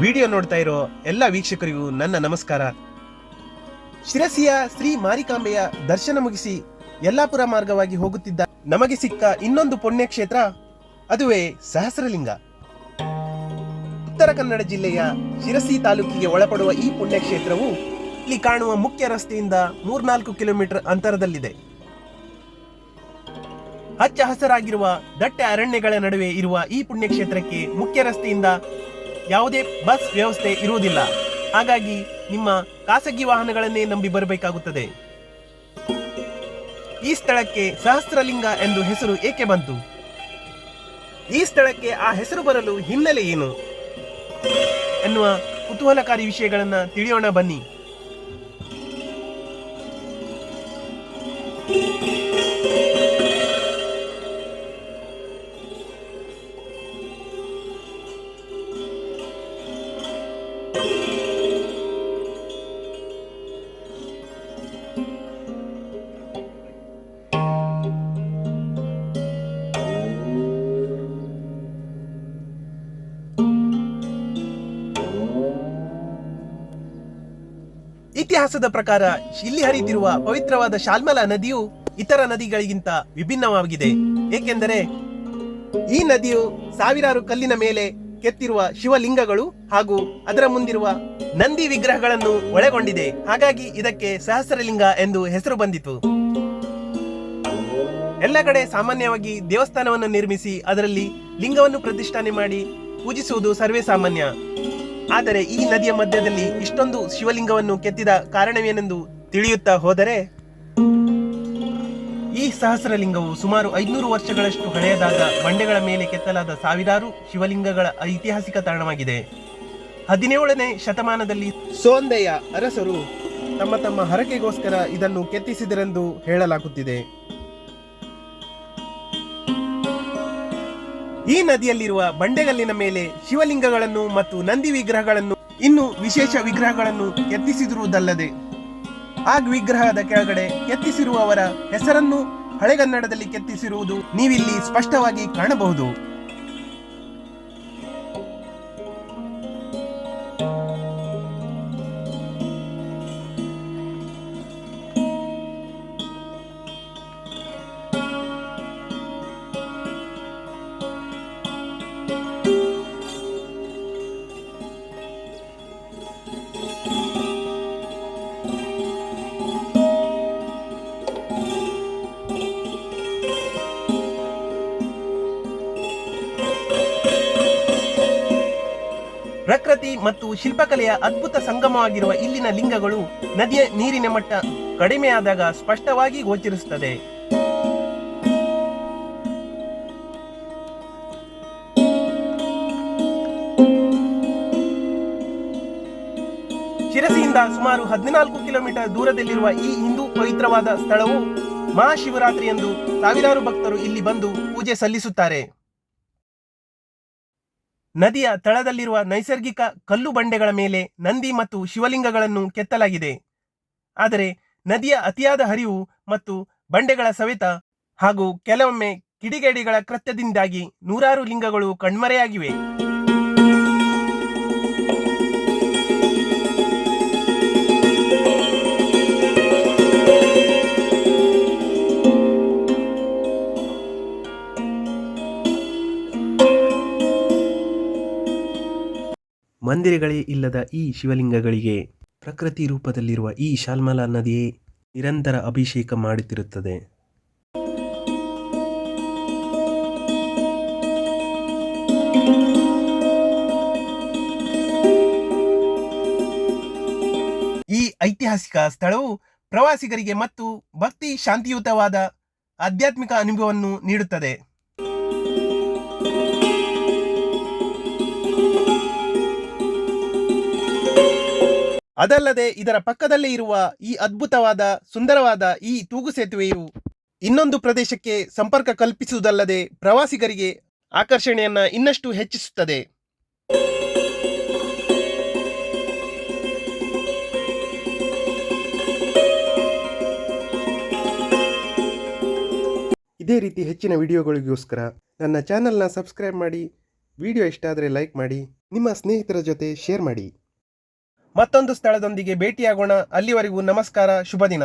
Video ನೋಡ್ತಾ ಇರೋ ಎಲ್ಲ ವೀಕ್ಷಕರಿಗೂ ನನ್ನ ನಮಸ್ಕಾರ. ಶಿರಸಿಯ ಶ್ರೀ ಮಾರಿಕಾಂಬೆಯ ದರ್ಶನ ಮುಗಿಸಿ ಯಲ್ಲಾಪುರ ಮಾರ್ಗವಾಗಿ ಹೋಗುತ್ತಿದ್ದ ನಮಗೆ ಸಿಕ್ಕ ಇನ್ನೊಂದು ಪುಣ್ಯಕ್ಷೇತ್ರ, ಅದುವೇ ಸಹಸ್ರಲಿಂಗ. ಉತ್ತರ ಕನ್ನಡ ಜಿಲ್ಲೆಯ ಶಿರಸಿ ತಾಲೂಕಿಗೆ ಒಳಪಡುವ ಈ ಪುಣ್ಯಕ್ಷೇತ್ರವು ಇಲ್ಲಿ ಕಾಣುವ ಮುಖ್ಯ ರಸ್ತೆಯಿಂದ 3-4 ಕಿಲೋಮೀಟರ್ ಅಂತರದಲ್ಲಿದೆ. ಹಚ್ಚ ಹಸರಾಗಿರುವ ದಟ್ಟ ಅರಣ್ಯಗಳ ನಡುವೆ ಇರುವ ಈ ಪುಣ್ಯಕ್ಷೇತ್ರಕ್ಕೆ ಮುಖ್ಯ ರಸ್ತೆಯಿಂದ ಯಾವುದೇ ಬಸ್ ವ್ಯವಸ್ಥೆ ಇರುವುದಿಲ್ಲ. ಹಾಗಾಗಿ ನಿಮ್ಮ ಖಾಸಗಿ ವಾಹನಗಳನ್ನೇ ನಂಬಿ ಬರಬೇಕಾಗುತ್ತದೆ. ಈ ಸ್ಥಳಕ್ಕೆ ಸಹಸ್ರಲಿಂಗ ಎಂದು ಹೆಸರು ಏಕೆ ಬಂತು? ಈ ಸ್ಥಳಕ್ಕೆ ಆ ಹೆಸರು ಬರಲು ಹಿನ್ನೆಲೆ ಏನು ಎನ್ನುವ ಕುತೂಹಲಕಾರಿ ವಿಷಯಗಳನ್ನು ತಿಳಿಯೋಣ ಬನ್ನಿ. ಇತಿಹಾಸದ ಪ್ರಕಾರ ಇಲ್ಲಿ ಹರಿತಿರುವ ಪವಿತ್ರವಾದ ಶಾಲ್ಮಲಾ ನದಿಯು ಇತರ ನದಿಗಳಿಗಿಂತ ವಿಭಿನ್ನವಾಗಿದೆ. ಏಕೆಂದರೆ ಈ ನದಿಯು ಸಾವಿರಾರು ಕಲ್ಲಿನ ಮೇಲೆ ಕೆತ್ತಿರುವ ಶಿವಲಿಂಗಗಳು ಹಾಗೂ ಅದರ ಮುಂದಿರುವ ನಂದಿ ವಿಗ್ರಹಗಳನ್ನು ಒಳಗೊಂಡಿದೆ. ಹಾಗಾಗಿ ಇದಕ್ಕೆ ಸಹಸ್ರಲಿಂಗ ಎಂದು ಹೆಸರು ಬಂದಿತು. ಎಲ್ಲ ಕಡೆ ಸಾಮಾನ್ಯವಾಗಿ ದೇವಸ್ಥಾನವನ್ನು ನಿರ್ಮಿಸಿ ಅದರಲ್ಲಿ ಲಿಂಗವನ್ನು ಪ್ರತಿಷ್ಠಾನೆ ಮಾಡಿ ಪೂಜಿಸುವುದು ಸರ್ವೇ ಸಾಮಾನ್ಯ. ಆದರೆ ಈ ನದಿಯ ಮಧ್ಯದಲ್ಲಿ ಇಷ್ಟೊಂದು ಶಿವಲಿಂಗವನ್ನು ಕೆತ್ತಿದ ಕಾರಣವೇನೆಂದು ತಿಳಿಯುತ್ತಾ ಹೋದರೆ, ಈ ಸಹಸ್ರಲಿಂಗವು ಸುಮಾರು 500 ವರ್ಷಗಳಷ್ಟು ಹಳೆಯದಾದ ಬಂಡೆಗಳ ಮೇಲೆ ಕೆತ್ತಲಾದ ಸಾವಿರಾರು ಶಿವಲಿಂಗಗಳ ಐತಿಹಾಸಿಕ ತಾಣವಾಗಿದೆ. 17ನೇ ಶತಮಾನದಲ್ಲಿ ಸೋಂದೆಯ ಅರಸರು ತಮ್ಮ ಹರಕೆಗೋಸ್ಕರ ಇದನ್ನು ಕೆತ್ತಿಸಿದರೆಂದು ಹೇಳಲಾಗುತ್ತಿದೆ. ಈ ನದಿಯಲ್ಲಿರುವ ಬಂಡೆಗಲ್ಲಿನ ಮೇಲೆ ಶಿವಲಿಂಗಗಳನ್ನು ಮತ್ತು ನಂದಿ ವಿಗ್ರಹಗಳನ್ನು, ಇನ್ನು ವಿಶೇಷ ವಿಗ್ರಹಗಳನ್ನು ಕೆತ್ತಿಸಿರುವುದಲ್ಲದೆ ಆ ವಿಗ್ರಹದ ಕೆಳಗಡೆ ಕೆತ್ತಿಸಿರುವವರ ಹೆಸರನ್ನು ಹಳೆಗನ್ನಡದಲ್ಲಿ ಕೆತ್ತಿಸಿರುವುದು ನೀವಿಲ್ಲಿ ಸ್ಪಷ್ಟವಾಗಿ ಕಾಣಬಹುದು. ಪ್ರಕೃತಿ ಮತ್ತು ಶಿಲ್ಪಕಲೆಯ ಅದ್ಭುತ ಸಂಗಮವಾಗಿರುವ ಇಲ್ಲಿನ ಲಿಂಗಗಳು ನದಿಯ ನೀರಿನ ಮಟ್ಟ ಕಡಿಮೆಯಾದಾಗ ಸ್ಪಷ್ಟವಾಗಿ ಗೋಚರಿಸುತ್ತದೆ. ಶಿರಸಿಯಿಂದ ಸುಮಾರು 14 ಕಿಲೋಮೀಟರ್ ದೂರದಲ್ಲಿರುವ ಈ ಹಿಂದೂ ಪವಿತ್ರವಾದ ಸ್ಥಳವು ಮಹಾಶಿವರಾತ್ರಿ ಎಂದು ಸಾವಿರಾರು ಭಕ್ತರು ಇಲ್ಲಿ ಬಂದು ಪೂಜೆ ಸಲ್ಲಿಸುತ್ತಾರೆ. ನದಿಯ ತಳದಲ್ಲಿರುವ ನೈಸರ್ಗಿಕ ಕಲ್ಲು ಬಂಡೆಗಳ ಮೇಲೆ ನಂದಿ ಮತ್ತು ಶಿವಲಿಂಗಗಳನ್ನು ಕೆತ್ತಲಾಗಿದೆ. ಆದರೆ ನದಿಯ ಅತಿಯಾದ ಹರಿವು ಮತ್ತು ಬಂಡೆಗಳ ಸವೆತ ಹಾಗೂ ಕೆಲವೊಮ್ಮೆ ಕಿಡಿಗೇಡಿಗಳ ಕೃತ್ಯದಿಂದಾಗಿ ನೂರಾರು ಲಿಂಗಗಳು ಕಣ್ಮರೆಯಾಗಿವೆ. ಮಂದಿರಗಳೇ ಇಲ್ಲದ ಈ ಶಿವಲಿಂಗಗಳಿಗೆ ಪ್ರಕೃತಿ ರೂಪದಲ್ಲಿರುವ ಈ ಶಾಲ್ಮಲಾ ನದಿಯೇ ನಿರಂತರ ಅಭಿಷೇಕ ಮಾಡುತ್ತಿರುತ್ತದೆ. ಈ ಐತಿಹಾಸಿಕ ಸ್ಥಳವು ಪ್ರವಾಸಿಗರಿಗೆ ಮತ್ತು ಭಕ್ತಿ ಶಾಂತಿಯುತವಾದ ಆಧ್ಯಾತ್ಮಿಕ ಅನುಭವವನ್ನು ನೀಡುತ್ತದೆ. ಅದಲ್ಲದೆ ಇದರ ಪಕ್ಕದಲ್ಲೇ ಇರುವ ಈ ಅದ್ಭುತವಾದ ಸುಂದರವಾದ ಈ ತೂಗು ಸೇತುವೆಯು ಇನ್ನೊಂದು ಪ್ರದೇಶಕ್ಕೆ ಸಂಪರ್ಕ ಕಲ್ಪಿಸುವುದಲ್ಲದೆ ಪ್ರವಾಸಿಗರಿಗೆ ಆಕರ್ಷಣೆಯನ್ನು ಇನ್ನಷ್ಟು ಹೆಚ್ಚಿಸುತ್ತದೆ. ಇದೇ ರೀತಿ ಹೆಚ್ಚಿನ ವಿಡಿಯೋಗಳಿಗೋಸ್ಕರ ನನ್ನ ಚಾನೆಲ್ನ ಸಬ್ಸ್ಕ್ರೈಬ್ ಮಾಡಿ. ವಿಡಿಯೋ ಇಷ್ಟ ಆದರೆ ಲೈಕ್ ಮಾಡಿ. ನಿಮ್ಮ ಸ್ನೇಹಿತರ ಜೊತೆ ಶೇರ್ ಮಾಡಿ. ಮತ್ತೊಂದು ಸ್ಥಳದೊಂದಿಗೆ ಭೇಟಿಯಾಗೋಣ. ಅಲ್ಲಿವರೆಗೂ ನಮಸ್ಕಾರ, ಶುಭ ದಿನ.